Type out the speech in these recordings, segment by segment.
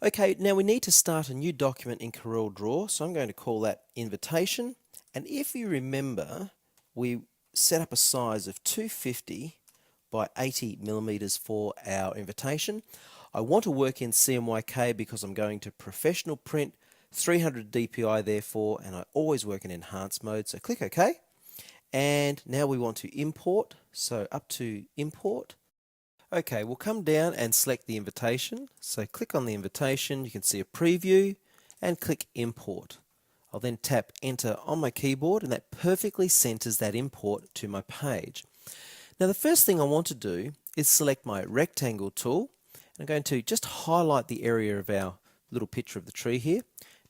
Okay, now we need to start a new document in CorelDRAW, so I'm going to call that invitation. And if you remember, we set up a size of 250 by 80 millimeters for our invitation. I want to work in CMYK because I'm going to professional print, 300 DPI therefore, and I always work in enhanced mode, so click OK. And now we want to import, so up to import. Okay, we'll come down and select the invitation. So click on the invitation, you can see a preview, and click import. I'll then tap enter on my keyboard, and that perfectly centers that import to my page. Now the first thing I want to do is select my rectangle tool. I'm going to just highlight the area of our little picture of the tree here.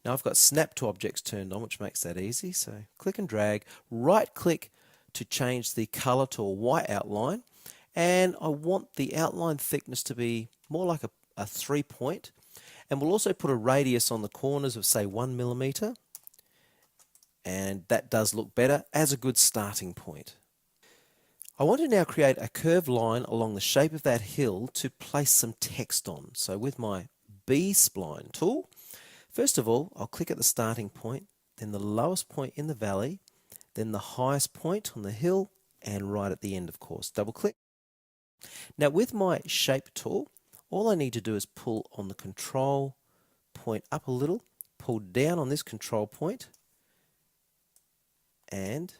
Now I've got snap to objects turned on, which makes that easy. So click and drag, right click to change the color to a white outline. And I want the outline thickness to be more like a 3-point. And we'll also put a radius on the corners of say 1 millimeter. And that does look better as a good starting point. I want to now create a curved line along the shape of that hill to place some text on. So with my B spline tool, first of all, I'll click at the starting point, then the lowest point in the valley, then the highest point on the hill, and right at the end, of course. Double click. Now with my shape tool, all I need to do is pull on the control point up a little, pull down on this control point, and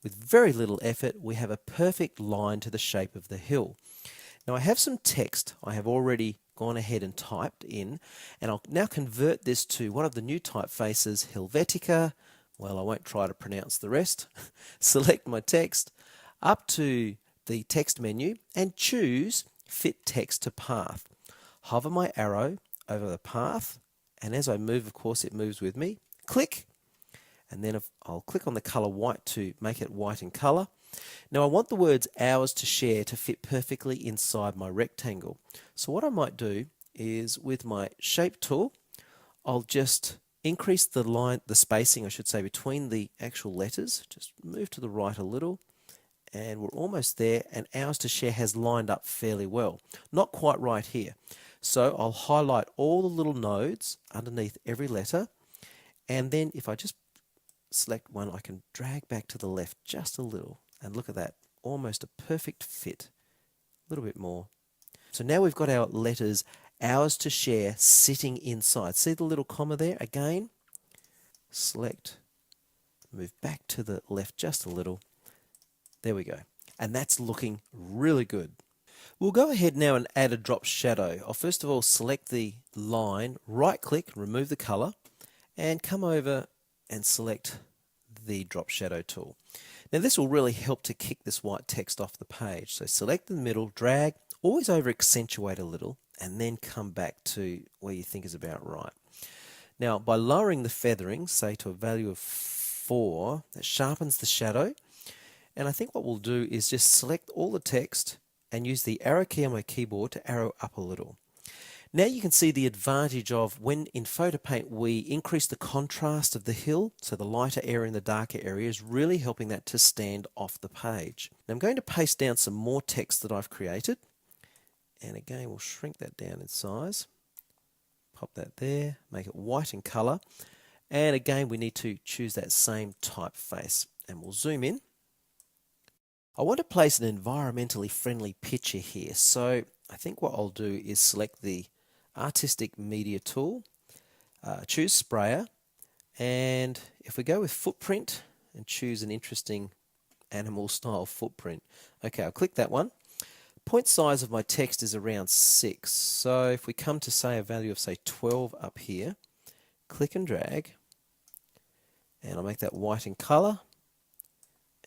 with very little effort, we have a perfect line to the shape of the hill. Now I have some text I have already gone ahead and typed in, and I'll now convert this to one of the new typefaces, Helvetica. Well, I won't try to pronounce the rest. Select my text, up to the text menu, and choose Fit Text to Path. Hover my arrow over the path, and as I move, of course, it moves with me. Click, and then I'll click on the color white to make it white in color. Now I want the words ours to share to fit perfectly inside my rectangle. So what I might do is with my shape tool, I'll just increase the spacing, I should say, between the actual letters. Just move to the right a little, and we're almost there, and ours to share has lined up fairly well. Not quite right here. So I'll highlight all the little nodes underneath every letter, and then if I just select one, I can drag back to the left just a little, and look at that, almost a perfect fit. A little bit more. So now we've got our letters ours to share sitting inside. See the little comma there? Again, select, move back to the left just a little. There we go. And that's looking really good. We'll go ahead now and add a drop shadow. I'll first of all select the line, right click, remove the color, and come over and select the drop shadow tool. Now this will really help to kick this white text off the page. So select the middle, drag, always over accentuate a little, and then come back to where you think is about right. Now by lowering the feathering, say to a value of 4, that sharpens the shadow. And I think what we'll do is just select all the text and use the arrow key on my keyboard to arrow up a little. Now you can see the advantage of when in photo paint we increase the contrast of the hill, so the lighter area and the darker area is really helping that to stand off the page. Now I'm going to paste down some more text that I've created, and again we'll shrink that down in size, pop that there, make it white in color, and again we need to choose that same typeface, and we'll zoom in. I want to place an environmentally friendly picture here, so I think what I'll do is select the Artistic Media tool, choose Sprayer, and if we go with Footprint and choose an interesting animal style footprint, okay, I'll click that one. Point size of my text is around 6, so if we come to say a value of say 12 up here, click and drag, and I'll make that white in color,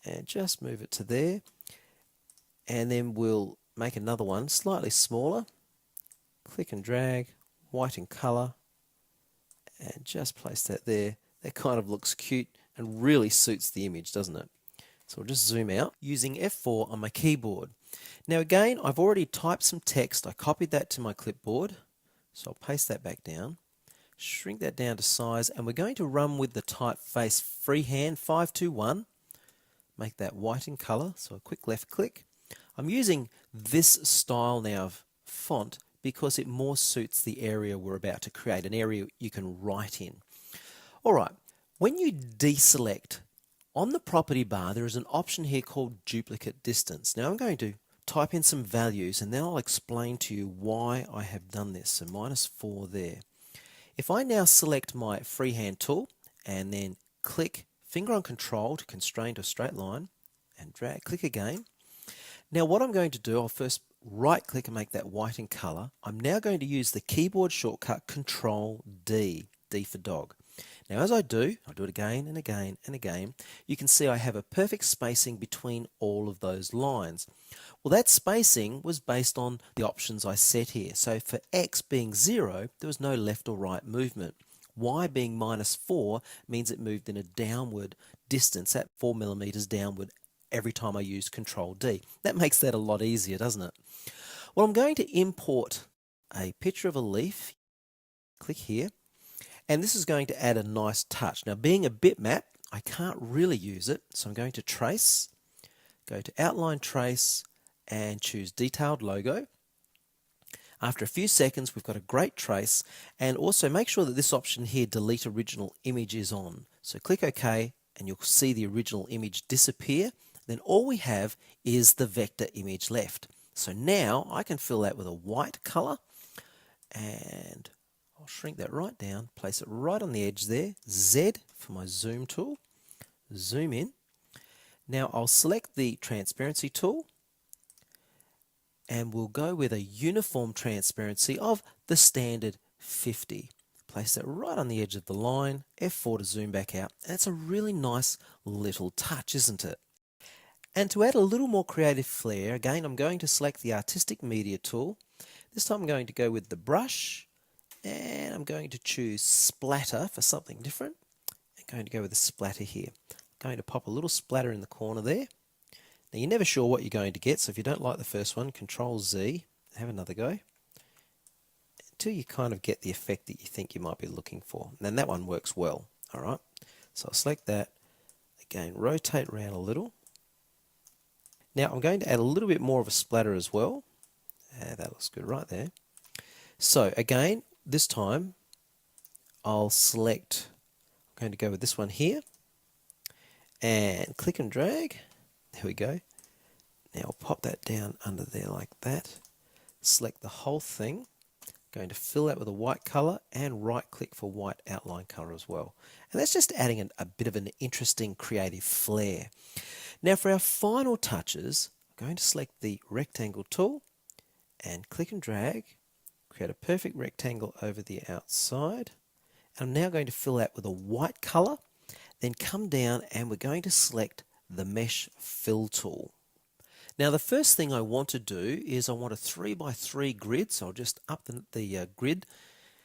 and just move it to there, and then we'll make another one slightly smaller, click and drag, white in color, and just place that there. That kind of looks cute and really suits the image, doesn't it? So we'll just zoom out using F4 on my keyboard. Now again, I've already typed some text. I copied that to my clipboard, so I'll paste that back down, shrink that down to size, and we're going to run with the typeface freehand 521. Make that white in color, so a quick left click. I'm using this style now of font because it more suits the area we're about to create, an area you can write in. All right, when you deselect, on the property bar there is an option here called duplicate distance. Now I'm going to type in some values and then I'll explain to you why I have done this. So -4 there. If I now select my freehand tool and then click finger on control to constrain to a straight line and drag, click again. Now what I'm going to do, I'll first right click and make that white in color. I'm now going to use the keyboard shortcut Control D, D for dog. Now as I do it again and again and again, you can see I have a perfect spacing between all of those lines. Well, that spacing was based on the options I set here. So for X being 0, there was no left or right movement. Y being -4 means it moved in a downward distance at 4 millimeters downward every time I used Control D. That makes that a lot easier, doesn't it? Well, I'm going to import a picture of a leaf. Click here. And this is going to add a nice touch. Now, being a bitmap, I can't really use it, so I'm going to trace, go to outline trace, and choose detailed logo. After a few seconds, we've got a great trace, and also make sure that this option here, delete original image, is on. So click OK, and you'll see the original image disappear. Then all we have is the vector image left. So now I can fill that with a white color, and I'll shrink that right down, place it right on the edge there, Z for my zoom tool, zoom in. Now I'll select the transparency tool and we'll go with a uniform transparency of the standard 50. Place that right on the edge of the line, F4 to zoom back out, and it's a really nice little touch, isn't it? And to add a little more creative flair, again I'm going to select the artistic media tool. This time I'm going to go with the brush, and I'm going to choose Splatter for something different. I'm going to go with the splatter here. I'm going to pop a little splatter in the corner there. Now you're never sure what you're going to get, so if you don't like the first one, Control Z, have another go, until you kind of get the effect that you think you might be looking for. And then that one works well. Alright, so I'll select that, again rotate around a little. Now I'm going to add a little bit more of a splatter as well. That looks good right there. So again, this time I'll select, I'm going to go with this one here and click and drag. There we go. Now I'll pop that down under there like that. Select the whole thing. I'm going to fill that with a white color and right click for white outline color as well. And that's just adding a bit of an interesting creative flair. Now for our final touches, I'm going to select the rectangle tool and click and drag. Create a perfect rectangle over the outside. I'm now going to fill that with a white color, then come down and we're going to select the mesh fill tool. Now the first thing I want to do is I want a 3x3 grid, so I'll just up the grid,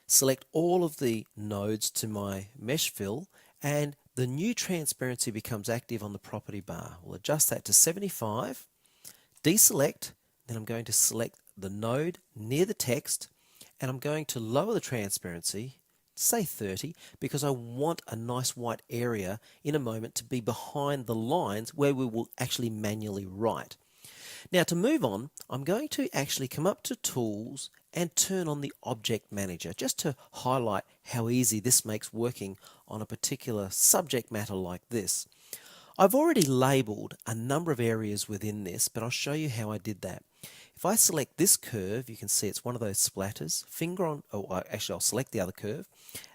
select all of the nodes to my mesh fill, and the new transparency becomes active on the property bar. We'll adjust that to 75, deselect, then I'm going to select the node near the text, and I'm going to lower the transparency, say 30, because I want a nice white area in a moment to be behind the lines where we will actually manually write. Now to move on, I'm going to actually come up to Tools and turn on the Object Manager, just to highlight how easy this makes working on a particular subject matter like this. I've already labelled a number of areas within this, but I'll show you how I did that. If I select this curve, you can see it's one of those splatters. Finger on, actually I'll select the other curve.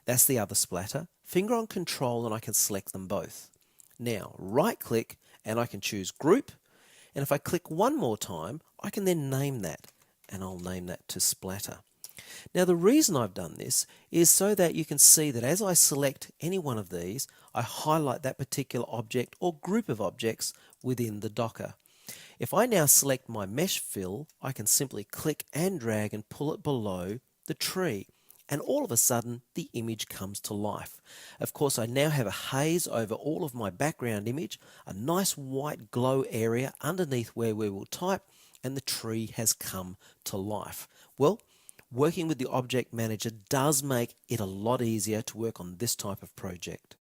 That's the other splatter. Finger on Control and I can select them both. Now right click and I can choose Group. And if I click one more time, I can then name that. And I'll name that to Splatter. Now the reason I've done this is so that you can see that as I select any one of these, I highlight that particular object or group of objects within the Docker. If I now select my mesh fill, I can simply click and drag and pull it below the tree. And all of a sudden, the image comes to life. Of course, I now have a haze over all of my background image, a nice white glow area underneath where we will type, and the tree has come to life. Well, working with the Object Manager does make it a lot easier to work on this type of project.